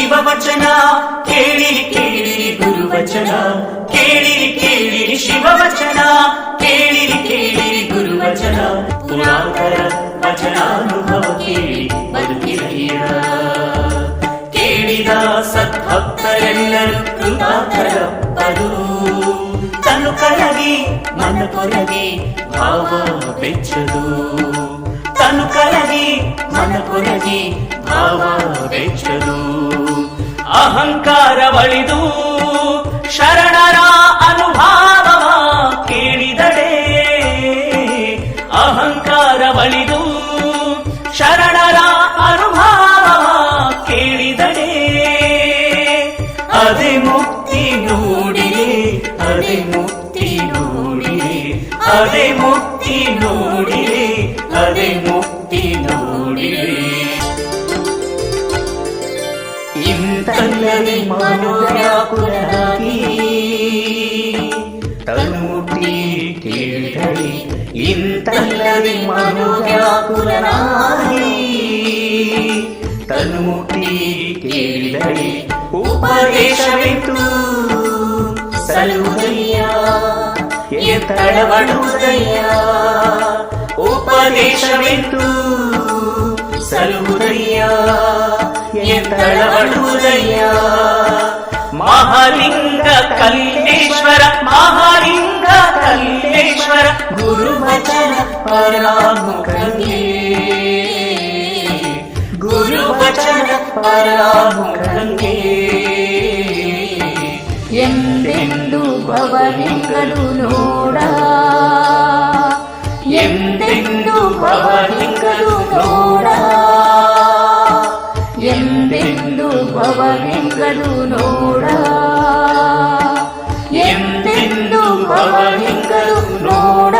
ಶಿವವಚನ ಕೇಳಿರಿ ಕೇಳಿರಿ ಗುರುವಚನ ಕೇಳಿರಿ ಕೇಳಿರಿ ಶಿವವಚನ ಕೇಳಿರಿ ಕೇಳಿರಿ ಗುರುವಚನ ಪುರಾತರ ವಚನಾನುಭವ ಕೇಳಿ ಬದುಕಿರಯ್ಯ ಕೇಳಿದ ಸದ್ಭಕ್ತರೆಲ್ಲರೂ ಕೃಪಾಕರಪ್ಪರು ತನು ಕರಗಿ ಮನ ಕೊರಗಿ ಭಾವ ಬೆಚ್ಚದು ತನು ಕರಗಿ ಮನ ಕೊರಗಿ ಭಾವ ಬೆಚ್ಚದು ಅಹಂಕಾರ ಬಳಿದು ಶರಣರ ಅನುಭಾವವ ಕೇಳಿದಡೆ ಅಹಂಕಾರ ಬಳಿದು ಶರಣರ ಅನುಭಾವವ ಕೇಳಿದಡೆ ಅದೇ ಮುಕ್ತಿ ನೋಡಿರಿ ಅದೇ ಮುಕ್ತಿ ನೋಡಿರಿ ಅದೇ ಮುಕ್ತಿ ನೋಡಿರಿ ಅದೇ ಮುಕ್ತಿ ನೋಡಿರಿ ಇಂತಲ್ಲದೆ ಮನೋವ್ಯಾಕುಲರಾಗಿ ತನ್ನುಟ್ಟಿ ಕೇಳಿದಳಿ ಇಂತಲ್ಲದೆ ಮನೋವ್ಯಾಕುಲರಾಗಿ ತನ್ನುಟ್ಟಿ ಕೇಳಿದಳಿ ಉಪದೇಶವೆಂತು ಸಲುದಯ್ಯ ಎತ್ತಳವಡುವುದಯ್ಯ ಉಪದೇಶವೆಂತು ಸಲುದಯ್ಯ ಎತ್ತಳವಡುವುದಯ್ಯ ಮಹಾಲಿಂಗ ಕಲ್ಲೇಶ್ವರ ಮಹಾಲಿಂಗ ಕಲ್ಲೇಶ್ವರ ಗುರುವಚನ ಪರಾಮುಖಂಗೆ ಗುರುವಚನ ಪರಾಮುಖಂಗೆ ಎಂದೆಂದು ಭವಲಿಂಗರು ನೋಡ ಎಂದೆಂದು ಭವಲಿಂಗರು ನೋಡ ಎಂದೆಂದು ಭವಲಿಂಗರು ನೋಡ ಎಂದೆಂದು ಭವಲಿಂಗರು ನೋಡ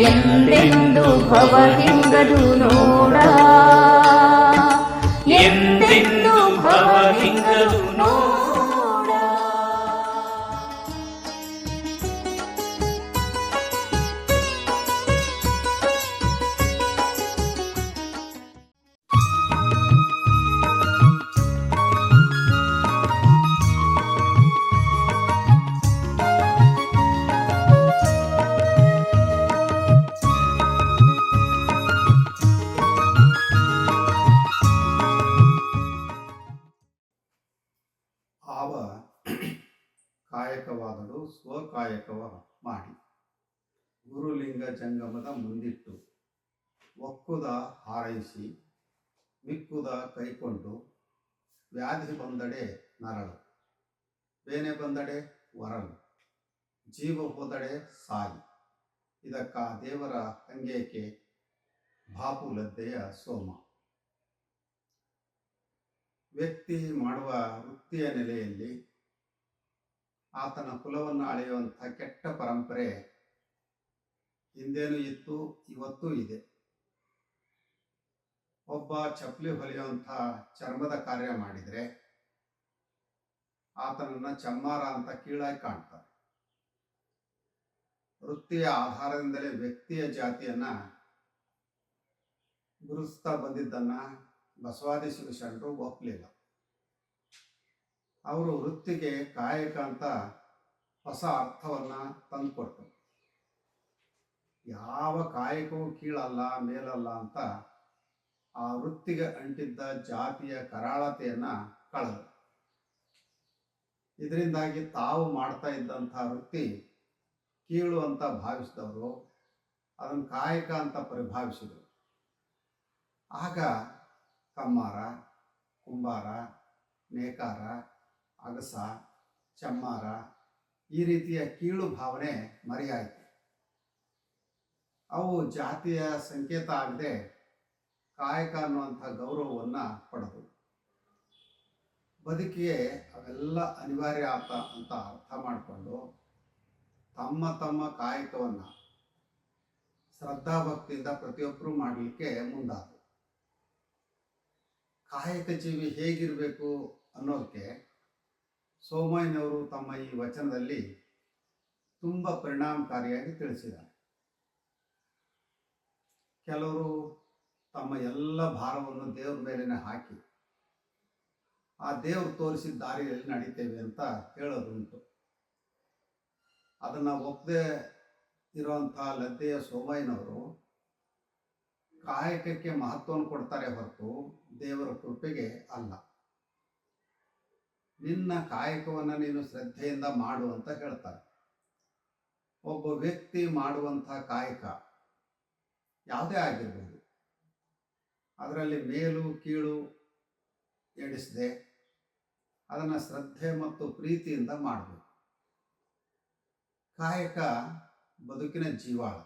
ಎಂದೆಂದು ಭವಲಿಂಗರು ನೋಡ ಎಂದೆಂದು ಭವಲಿಂಗರು ನೋಡ ಆವ ಕಾಯಕವಾದಳು ಸ್ವಕಾಯಕವ ಮಾಡಿ ಗುರುಲಿಂಗ ಜಂಗಮದ ಮುಂದಿಟ್ಟು ಒಕ್ಕುದ ಹಾರೈಸಿ ಮಿಕ್ಕುದ ಕೈಕೊಂಡು ವ್ಯಾಧಿ ಬಂದಡೆ ನರಳು ಬೇನೆ ಬಂದಡೆ ವರಳು ಜೀವ ಹೋದಡೆ ಸಾಯಿ ಇದಕ್ಕ ದೇವರ ಅಂಗೇಕೆ ಬಾಪುಲದ್ದೆಯ ಸೋಮ ವ್ಯಕ್ತಿ ಮಾಡುವ ವೃತ್ತಿಯ ನೆಲೆಯಲ್ಲಿ ಆತನ ಕುಲವನ್ನು ಅಳೆಯುವಂಥ ಕೆಟ್ಟ ಪರಂಪರೆ ಹಿಂದೇನೂ ಇತ್ತು, ಇವತ್ತೂ ಇದೆ. ಒಬ್ಬ ಚಪ್ಪಲಿ ಹೊಲಿಯುವಂಥ ಚರ್ಮದ ಕಾರ್ಯ ಮಾಡಿದರೆ ಆತನನ್ನು ಚಮ್ಮಾರ ಅಂತ ಕೀಳಾಗಿ ಕಾಣ್ತಾರೆ. ವೃತ್ತಿಯ ಆಧಾರದಿಂದಲೇ ವ್ಯಕ್ತಿಯ ಜಾತಿಯನ್ನು ಗುರುತಿಸ್ತಾ ಬಂದಿದ್ದನ್ನು ಬಸವಾದಿ ಶಿವಶರಣರು ಒಪ್ಪಲಿಲ್ಲ. ಅವರು ವೃತ್ತಿಗೆ ಕಾಯಕ ಅಂತ ಹೊಸ ಅರ್ಥವನ್ನು ತಂದುಕೊಟ್ಟರು. ಯಾವ ಕಾಯಕವೂ ಕೀಳಲ್ಲ ಮೇಲಲ್ಲ ಅಂತ ಆ ವೃತ್ತಿಗೆ ಅಂಟಿದ್ದ ಜಾತಿಯ ಕರಾಳತೆಯನ್ನು ಕಳೆದರು. ಇದರಿಂದಾಗಿ ತಾವು ಮಾಡ್ತಾ ಇದ್ದಂಥ ವೃತ್ತಿ ಕೀಳು ಅಂತ ಭಾವಿಸಿದವರು ಅದನ್ನು ಕಾಯಕ ಅಂತ ಪರಿಭಾವಿಸಿದರು. ಆಗ ಕಮ್ಮಾರ, ಕುಂಬಾರ, ನೇಕಾರ, ಅಗಸ, ಚಮ್ಮಾರ ಈ ರೀತಿಯ ಕೀಳು ಭಾವನೆ ಮರೆಯಾಯಿತು. ಅವು ಜಾತಿಯ ಸಂಕೇತ ಆಗದೆ ಕಾಯಕ ಅನ್ನುವಂಥ ಗೌರವವನ್ನು ಪಡೆದು ಬದುಕಿಗೆ ಅವೆಲ್ಲ ಅನಿವಾರ್ಯ ಅಂತ ಅರ್ಥ ಮಾಡಿಕೊಂಡು ತಮ್ಮ ತಮ್ಮ ಕಾಯಕವನ್ನು ಶ್ರದ್ಧಾಭಕ್ತಿಯಿಂದ ಪ್ರತಿಯೊಬ್ಬರೂ ಮಾಡಲಿಕ್ಕೆ ಮುಂದಾದರು. ಕಾಯಕ ಜೀವಿ ಹೇಗಿರಬೇಕು ಅನ್ನೋದಕ್ಕೆ ಸೋಮಯ್ಯನವರು ತಮ್ಮ ಈ ವಚನದಲ್ಲಿ ತುಂಬ ಪರಿಣಾಮಕಾರಿಯಾಗಿ ತಿಳಿಸಿದ್ದಾರೆ. ಕೆಲವರು ತಮ್ಮ ಎಲ್ಲ ಭಾರವನ್ನು ದೇವ್ರ ಮೇಲೇನೆ ಹಾಕಿ ಆ ದೇವರು ತೋರಿಸಿದ ದಾರಿಯಲ್ಲಿ ನಡೀತೇವೆ ಅಂತ ಹೇಳೋದುಂಟು. ಅದನ್ನು ಒಪ್ಪದೆ ಇರುವಂಥ ಲದ್ದೆಯ ಸೋಮಯ್ಯನವರು ಕಾಯಕಕ್ಕೆ ಮಹತ್ವವನ್ನು ಕೊಡ್ತಾರೆ ಹೊರತು ದೇವರ ಕೃಪೆಗೆ ಅಲ್ಲ. ನಿನ್ನ ಕಾಯಕವನ್ನು ನೀನು ಶ್ರದ್ಧೆಯಿಂದ ಮಾಡು ಅಂತ ಹೇಳ್ತಾರೆ. ಒಬ್ಬ ವ್ಯಕ್ತಿ ಮಾಡುವಂಥ ಕಾಯಕ ಯಾವುದೇ ಆಗಿರ್ಬೋದು, ಅದರಲ್ಲಿ ಮೇಲು ಕೀಳು ಎಣಿಸದೆ ಅದನ್ನು ಶ್ರದ್ಧೆ ಮತ್ತು ಪ್ರೀತಿಯಿಂದ ಮಾಡಬೇಕು. ಕಾಯಕ ಬದುಕಿನ ಜೀವಾಳ.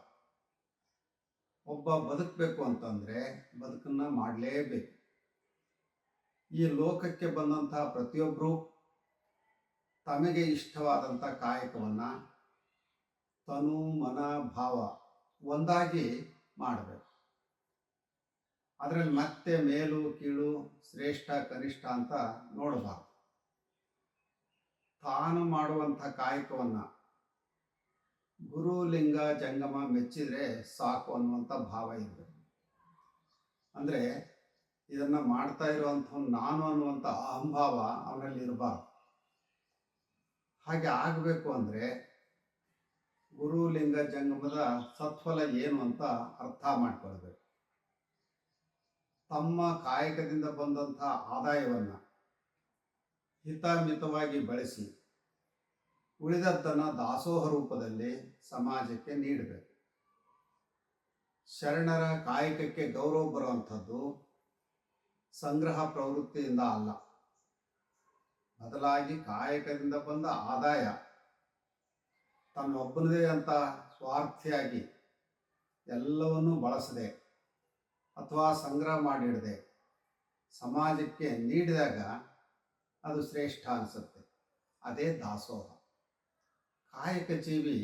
ಒಬ್ಬ ಬದುಕಬೇಕು ಅಂತಂದರೆ ಬದುಕನ್ನು ಮಾಡಲೇಬೇಕು. ಈ ಲೋಕಕ್ಕೆ ಬಂದಂತಹ ಪ್ರತಿಯೊಬ್ಬರೂ ತಮಗೆ ಇಷ್ಟವಾದಂಥ ಕಾಯಕವನ್ನು ತನು ಮನ ಭಾವ ಒಂದಾಗಿ ಮಾಡಬೇಕು. ಅದರಲ್ಲಿ ಮತ್ತೆ ಮೇಲು ಕೀಳು ಶ್ರೇಷ್ಠ ಕನಿಷ್ಠ ಅಂತ ನೋಡಬಾರ್ದು. ತಾನು ಮಾಡುವಂಥ ಕಾಯಕವನ್ನು ಗುರು ಲಿಂಗ ಜಂಗಮ ಮೆಚ್ಚಿದರೆ ಸಾಕು ಅನ್ನುವಂಥ ಭಾವ ಇರಬೇಕು. ಅಂದರೆ ಇದನ್ನು ಮಾಡ್ತಾ ಇರುವಂಥ ನಾನು ಅನ್ನುವಂಥ ಅಹಂಭಾವ ಅವನಲ್ಲಿ ಇರಬಾರ್ದು. ಹಾಗೆ ಆಗಬೇಕು ಅಂದರೆ ಗುರು ಲಿಂಗ ಜಂಗಮದ ಸತ್ಫಲ ಏನು ಅಂತ ಅರ್ಥ ಮಾಡಿಕೊಳ್ಬೇಕು. ತಮ್ಮ ಕಾಯಕದಿಂದ ಬಂದಂಥ ಆದಾಯವನ್ನು ಹಿತಮಿತವಾಗಿ ಬಳಸಿ ಉಳಿದದ್ದನ್ನು ದಾಸೋಹ ರೂಪದಲ್ಲಿ ಸಮಾಜಕ್ಕೆ ನೀಡಬೇಕು. ಶರಣರ ಕಾಯಕಕ್ಕೆ ಗೌರವ ಬರುವಂಥದ್ದು ಸಂಗ್ರಹ ಪ್ರವೃತ್ತಿಯಿಂದ ಅಲ್ಲ, ಬದಲಾಗಿ ಕಾಯಕದಿಂದ ಬಂದ ಆದಾಯ ತನ್ನೊಬ್ಬನದೇ ಅಂತ ಸ್ವಾರ್ಥಿಯಾಗಿ ಎಲ್ಲವನ್ನೂ ಬಳಸದೆ ಅಥವಾ ಸಂಗ್ರಹ ಮಾಡಿಡದೆ ಸಮಾಜಕ್ಕೆ ನೀಡಿದಾಗ ಅದು ಶ್ರೇಷ್ಠ ಅನಿಸುತ್ತೆ. ಅದೇ ದಾಸೋಹ. ಕಾಯಕ ಜೀವಿ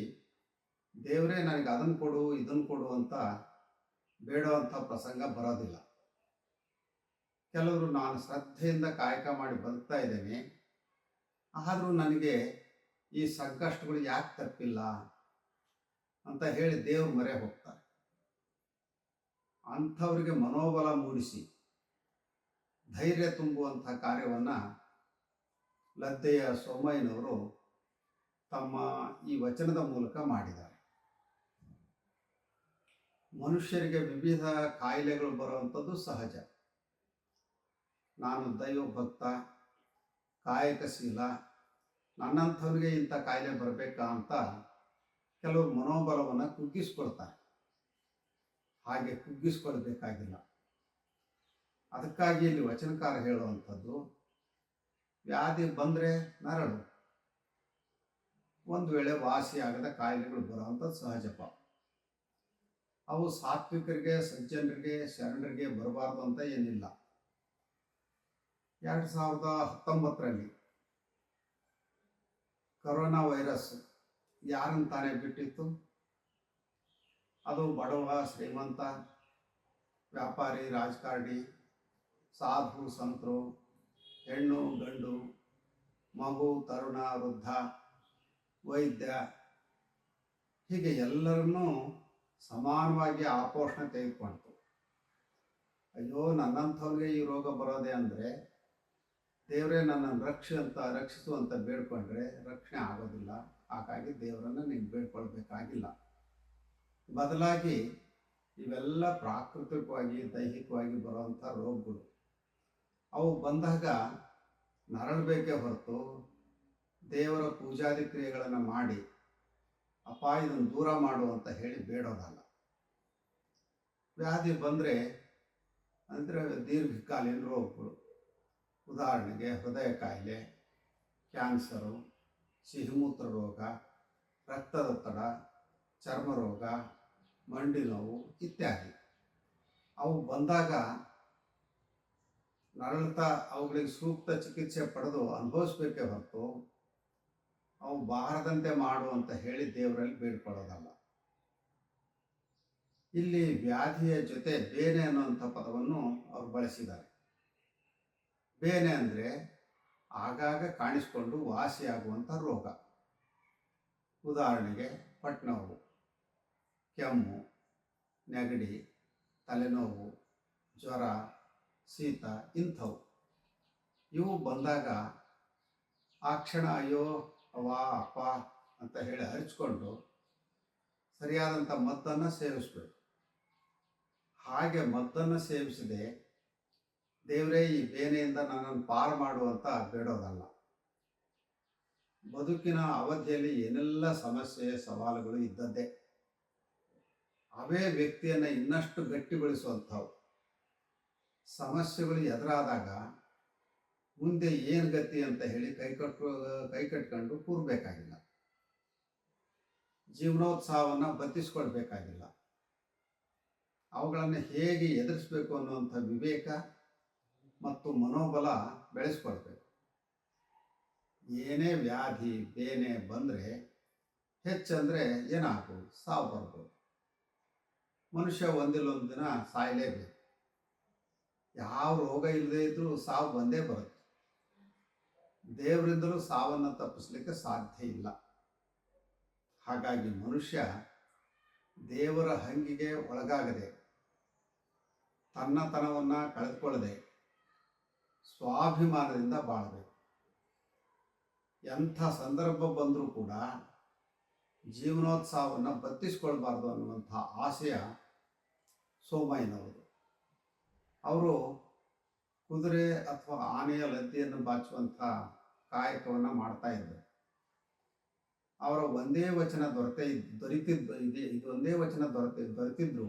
ದೇವರೇ ನನಗೆ ಅದನ್ನು ಕೊಡು ಇದನ್ನು ಕೊಡು ಅಂತ ಬೇಡುವಂಥ ಪ್ರಸಂಗ ಬರೋದಿಲ್ಲ. ಕೆಲವರು ನಾನು ಶ್ರದ್ಧೆಯಿಂದ ಕಾಯಕ ಮಾಡಿ ಬದುಕ್ತಾ ಇದ್ದೇನೆ, ಆದರೂ ನನಗೆ ಈ ಸಂಕಷ್ಟಗಳು ಯಾಕೆ ತಪ್ಪಿಲ್ಲ ಅಂತ ಹೇಳಿ ದೇವ್ರ ಮೊರೆ ಹೋಗ್ತಾರೆ. ಅಂಥವರಿಗೆ ಮನೋಬಲ ಮೂಡಿಸಿ ಧೈರ್ಯ ತುಂಬುವಂಥ ಕಾರ್ಯವನ್ನು ಲದ್ದೆಯ ಸೋಮಯ್ಯನವರು ತಮ್ಮ ಈ ವಚನದ ಮೂಲಕ ಮಾಡಿದ್ದಾರೆ. ಮನುಷ್ಯರಿಗೆ ವಿವಿಧ ಕಾಯಿಲೆಗಳು ಬರುವಂಥದ್ದು ಸಹಜ. ನಾನು ದೈವಭಕ್ತ, ಕಾಯಕಶೀಲ, ನನ್ನಂಥವ್ರಿಗೆ ಇಂಥ ಕಾಯಿಲೆ ಬರಬೇಕಾ ಅಂತ ಕೆಲವರು ಮನೋಬಲವನ್ನು ಕುಗ್ಗಿಸ್ಕೊಳ್ತಾರೆ. ಹಾಗೆ ಕುಗ್ಗಿಸ್ಕೊಳ್ಬೇಕಾಗಿಲ್ಲ. ಅದಕ್ಕಾಗಿ ಇಲ್ಲಿ ವಚನಕಾರ ಹೇಳುವಂಥದ್ದು, ವ್ಯಾಧಿ ಬಂದರೆ ನರಳು, ಒಂದು ವೇಳೆ ವಾಸಿಯಾಗದ ಕಾಯಿಲೆಗಳು ಬರುವಂಥದ್ದು ಸಹಜಪ. ಅವು ಸಾತ್ವಿಕರಿಗೆ, ಸಜ್ಜನರಿಗೆ, ಶರಣರಿಗೆ ಬರಬಾರ್ದು ಅಂತ ಏನಿಲ್ಲ. 2019ರಲ್ಲಿ ಕೊರೋನಾ ವೈರಸ್ ಯಾರನ್ನು ತಾನೇ ಬಿಟ್ಟಿತ್ತು? ಅದು ಬಡವ, ಶ್ರೀಮಂತ, ವ್ಯಾಪಾರಿ, ರಾಜಕಾರಣಿ, ಸಾಧು, ಸಂತರು, ಹೆಣ್ಣು, ಗಂಡು, ಮಗು, ತರುಣ, ವೃದ್ಧ, ವೈದ್ಯ, ಹೀಗೆ ಎಲ್ಲರನ್ನೂ ಸಮಾನವಾಗಿ ಆಪೋಷಣ ತೆಗೆದುಕೊಳ್ತು. ಅಯ್ಯೋ ನನ್ನಂಥವ್ರಿಗೆ ಈ ರೋಗ ಬರೋದೆ ಅಂದರೆ ದೇವರೇ ನನ್ನನ್ನು ರಕ್ಷಿಸು ಅಂತ ಬೇಡ್ಕೊಂಡ್ರೆ ರಕ್ಷಣೆ ಆಗೋದಿಲ್ಲ. ಹಾಗಾಗಿ ದೇವರನ್ನು ನೀನು ಬೇಡ್ಕೊಳ್ಬೇಕಾಗಿಲ್ಲ. ಬದಲಾಗಿ ಇವೆಲ್ಲ ಪ್ರಾಕೃತಿಕವಾಗಿ ದೈಹಿಕವಾಗಿ ಬರುವಂಥ ರೋಗಗಳು. ಅವು ಬಂದಾಗ ನರಳಬೇಕೇ ಹೊರತು ದೇವರ ಪೂಜಾದಿ ಕ್ರಿಯೆಗಳನ್ನು ಮಾಡಿ ಅಪ್ಪ ಇದನ್ನು ದೂರ ಮಾಡು ಅಂತ ಹೇಳಿ ಬೇಡೋದಲ್ಲ. ವ್ಯಾಧಿ ಬಂದರೆ ಅಂದರೆ ದೀರ್ಘಕಾಲೀನ ರೋಗಗಳು, ಉದಾಹರಣೆಗೆ ಹೃದಯ ಕಾಯಿಲೆ, ಕ್ಯಾನ್ಸರು, ಸಿಹಿಮೂತ್ರ ರೋಗ, ರಕ್ತದೊತ್ತಡ, ಚರ್ಮ ರೋಗ, ಮಂಡಿ ನೋವು ಇತ್ಯಾದಿ. ಅವು ಬಂದಾಗ ನರಳುತ್ತಾ ಅವುಗಳಿಗೆ ಸೂಕ್ತ ಚಿಕಿತ್ಸೆ ಪಡೆದು ಅನುಭವಿಸ್ಬೇಕೇ ಹೊರತು ಅವು ಬಾರದಂತೆ ಮಾಡು ಅಂತ ಹೇಳಿ ದೇವರಲ್ಲಿ ಬೇಡ್ಕೊಳ್ಳೋದಲ್ಲ. ಇಲ್ಲಿ ವ್ಯಾಧಿಯ ಜೊತೆ ಬೇನೆ ಅನ್ನುವಂಥ ಪದವನ್ನು ಅವರು ಬಳಸಿದ್ದಾರೆ. ಬೇನೆ ಅಂದರೆ ಆಗಾಗ ಕಾಣಿಸಿಕೊಂಡು ವಾಸಿಯಾಗುವಂಥ ರೋಗ. ಉದಾಹರಣೆಗೆ ಹೊಟ್ಟೆನೋವು, ಕೆಮ್ಮು, ನೆಗಡಿ, ತಲೆನೋವು, ಜ್ವರ, ಶೀತ ಇಂಥವು. ಇವು ಬಂದಾಗ ಆ ಕ್ಷಣ ಅಯ್ಯೋ ಅವ್ವ ಅಪ್ಪ ಅಂತ ಹೇಳಿ ಹರಿಚ್ಕೊಂಡು ಸರಿಯಾದಂಥ ಮದ್ದನ್ನು ಸೇವಿಸ್ಬೇಕು. ಹಾಗೆ ಮದ್ದನ್ನು ಸೇವಿಸದೆ ದೇವರೇ ಈ ಬೇನೆಯಿಂದ ನನ್ನನ್ನು ಪಾರು ಮಾಡುವಂತ ಬೇಡೋದಲ್ಲ. ಬದುಕಿನ ಅವಧಿಯಲ್ಲಿ ಏನೆಲ್ಲ ಸಮಸ್ಯೆ ಸವಾಲುಗಳು ಇದ್ದದ್ದೇ. ಅವೇ ವ್ಯಕ್ತಿಯನ್ನು ಇನ್ನಷ್ಟು ಗಟ್ಟಿಗೊಳಿಸುವಂಥವು. ಸಮಸ್ಯೆಗಳು ಎದುರಾದಾಗ ಮುಂದೆ ಏನು ಗತಿ ಅಂತ ಹೇಳಿ ಕೈ ಕಟ್ಕೊಂಡು ಕೂರಬೇಕಾಗಿಲ್ಲ. ಜೀವನೋತ್ಸಾಹವನ್ನು ಬತ್ತಿಸ್ಕೊಳ್ಬೇಕಾಗಿಲ್ಲ. ಅವುಗಳನ್ನು ಹೇಗೆ ಎದುರಿಸಬೇಕು ಅನ್ನುವಂಥ ವಿವೇಕ ಮತ್ತು ಮನೋಬಲ ಬೆಳೆಸ್ಕೊಳ್ಬೇಕು. ಏನೇ ವ್ಯಾಧಿ ಬೇನೆ ಬಂದರೆ ಹೆಚ್ಚಂದರೆ ಏನಾಗ್ಬೋದು, ಸಾವು ಬರ್ಬೋದು. ಮನುಷ್ಯ ಒಂದಿಲ್ಲೊಂದು ದಿನ ಸಾಯಲೇಬೇಕು. ಯಾವ ರೋಗ ಇಲ್ಲದೇ ಇದ್ರೂ ಸಾವು ಬಂದೇ ಬರುತ್ತೆ. ದೇವರಿಂದಲೂ ಸಾವನ್ನು ತಪ್ಪಿಸ್ಲಿಕ್ಕೆ ಸಾಧ್ಯ ಇಲ್ಲ. ಹಾಗಾಗಿ ಮನುಷ್ಯ ದೇವರ ಹಂಗಿಗೆ ಒಳಗಾಗದೆ, ತನ್ನತನವನ್ನು ಕಳೆದುಕೊಳ್ಳದೆ ಸ್ವಾಭಿಮಾನದಿಂದ ಬಾಳಬೇಕು. ಎಂಥ ಸಂದರ್ಭ ಬಂದರೂ ಕೂಡ ಜೀವನೋತ್ಸಾಹವನ್ನು ಬತ್ತಿಸ್ಕೊಳ್ಬಾರ್ದು ಅನ್ನುವಂಥ ಆಶಯ ಸೋಮಯ್ಯನವರು. ಅವರು ಕುದುರೆ ಅಥವಾ ಆನೆಯ ಲದ್ದಿಯನ್ನು ಬಾಚುವಂಥ ಕಾಯಕವನ್ನು ಮಾಡ್ತಾ ಇದ್ದರು. ಅವರ ಒಂದೇ ವಚನ ಇದೊಂದೇ ವಚನ ದೊರೆತಿದ್ರು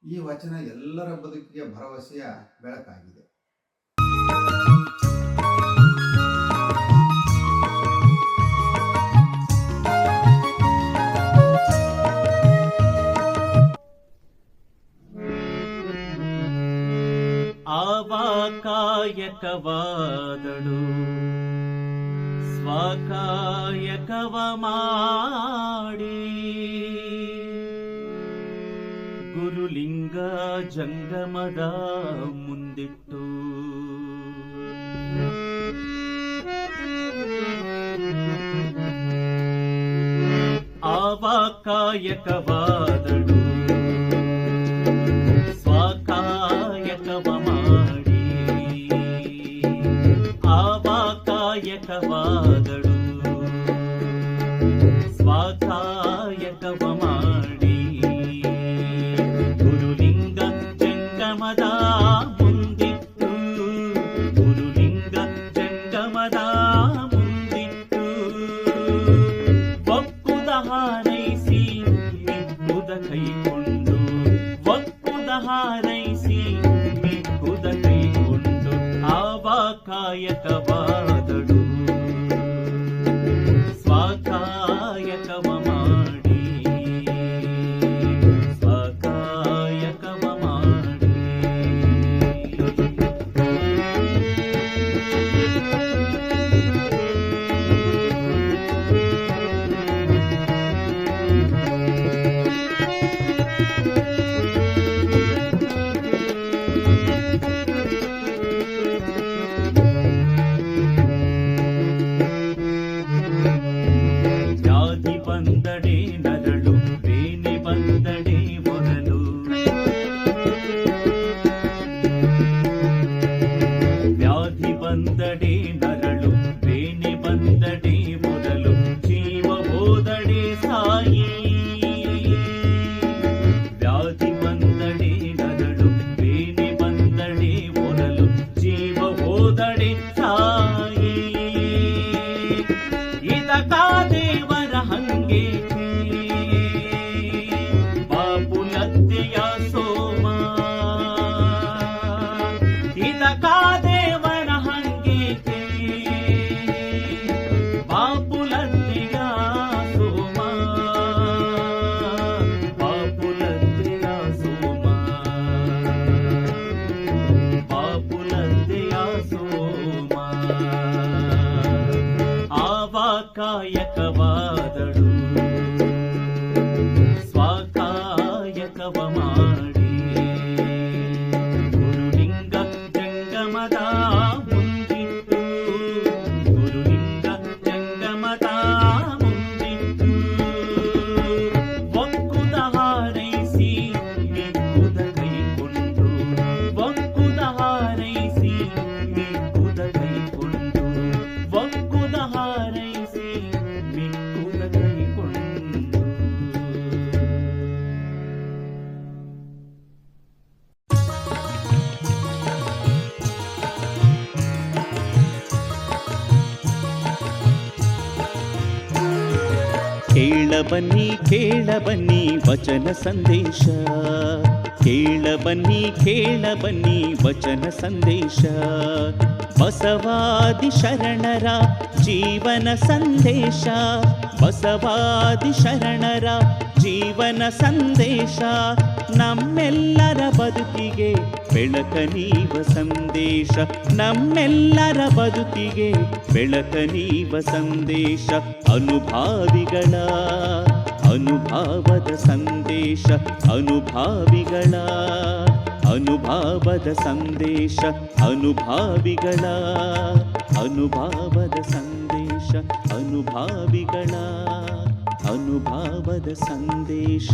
ಈ ವಚನ ಎಲ್ಲರ ಬದುಕಿಗೆ ಭರವಸೆಯ ಬೆಳಕಾಗಿದೆ. ಕಾಯಕವಾದಳು ಸ್ವಕಾಯಕವ ಮಾಡಿ ಗುರುಲಿಂಗ ಜಂಗಮದ ಮುಂದಿಟ್ಟು ಆವ ಕಾಯಕವಾದಳು ಸ್ವಕಾಯಕವ ಮಾಡಿ ಆವ ಕಾಯಕವಾದಳು ಸ್ವಕಾಯಕವ ಮಾಡಿ ಗುರುಲಿಂಗ ಜಂಗಮದ ಮುಂದಿಟ್ಟು ಗುರುಲಿಂಗ ಜಂಗಮದ ಮುಂದಿಟ್ಟು ಒಕ್ಕುದ ಹಾರೈಸಿ ಮಿಕ್ಕುದ ಕೈಕೊಂಡು ಒಕ್ಕುದ ಹಾರೈಸಿ ಮಿಕ್ಕುದ ಕೈಕೊಂಡು ಆವ ಕಾಯಕವಾದಳು ಸ್ವಕಾಯಕವ ಮಾಡಿ ಸ್ವಕಾಯಕವ ಮಾಡಿ ವ್ಯಾಧಿ ಬಂದಡೆ ನರಳು ಬೇನೆ ಬಂದಡೆ ಮೊದಲು ವ್ಯಾಧಿ ಬಂದಡೆ ನರಳು ಬೇನೆ ಬಂದಡೆ ಮೊದಲು ಜೀವ ಹೋದಡೆ ಸಾಯಿ ವ್ಯಾಧಿ ಬಂದಡೆ ನರಳು ಬೇನೆ ಬಂದಡೆ ಮೊದಲು ಜೀವ ಹೋದಡೆ ಸಾಯಿ ಇದಕ ದೇವರ ಹಂಗೆ ಬಾಪುಲದ್ದೆಯ ಸೋಮ ಇದಕ ದೇವರ ಹಂಗೆ ಬಾಪುಲದ್ದೆಯ ಸೋಮ ಬಾಪುಲದ್ದೆಯ ಸೋಮ ಬಾಪುಲದ್ದೆಯ ಸೋಮ ಆವ ಕಾಯಕವಾದಳು ಸ್ವಕಾಯಕವ ಮಾಡಿ ಗುರುಲಿಂಗ ಜಂಗಮದ ಮುಂದಿಟ್ಟು ಗುರುಲಿಂಗ ಜಂಗಮದ ಮುಂದಿಟ್ಟು ಒಕ್ಕುದ ಹಾರೈಸಿ ಮಿಕ್ಕುದ ಕೈಕೊಂಡು ಒಕ್ಕುದ ಹಾರೈಸಿ ಮಿಕ್ಕುದ ಕೇಳ ಬನ್ನಿ ವಚನ ಸಂದೇಶ. ಕೇಳ ಬನ್ನಿ ವಚನ ಸಂದೇಶ. ಬಸವಾದಿ ಶರಣರ ಜೀವನ ಸಂದೇಶ. ಬಸವಾದಿ ಶರಣರ ಜೀವನ ಸಂದೇಶ. ನಮ್ಮೆಲ್ಲರ ಬದುಕಿಗೆ ಬೆಳಕ ನೀವ ಸಂದೇಶ. ನಮ್ಮೆಲ್ಲರ ಬದುಕಿಗೆ ಬೆಳಕ ನೀವ ಸಂದೇಶ. ಅನುಭಾವಿಗಳ ಅನುಭಾವದ ಸಂದೇಶ. ಅನುಭಾವಿಗಳ ಅನುಭಾವದ ಸಂದೇಶ. ಅನುಭಾವಿಗಳ ಅನುಭಾವದ ಸಂದೇಶ. ಅನುಭಾವಿಗಳ ಅನುಭಾವದ ಸಂದೇಶ.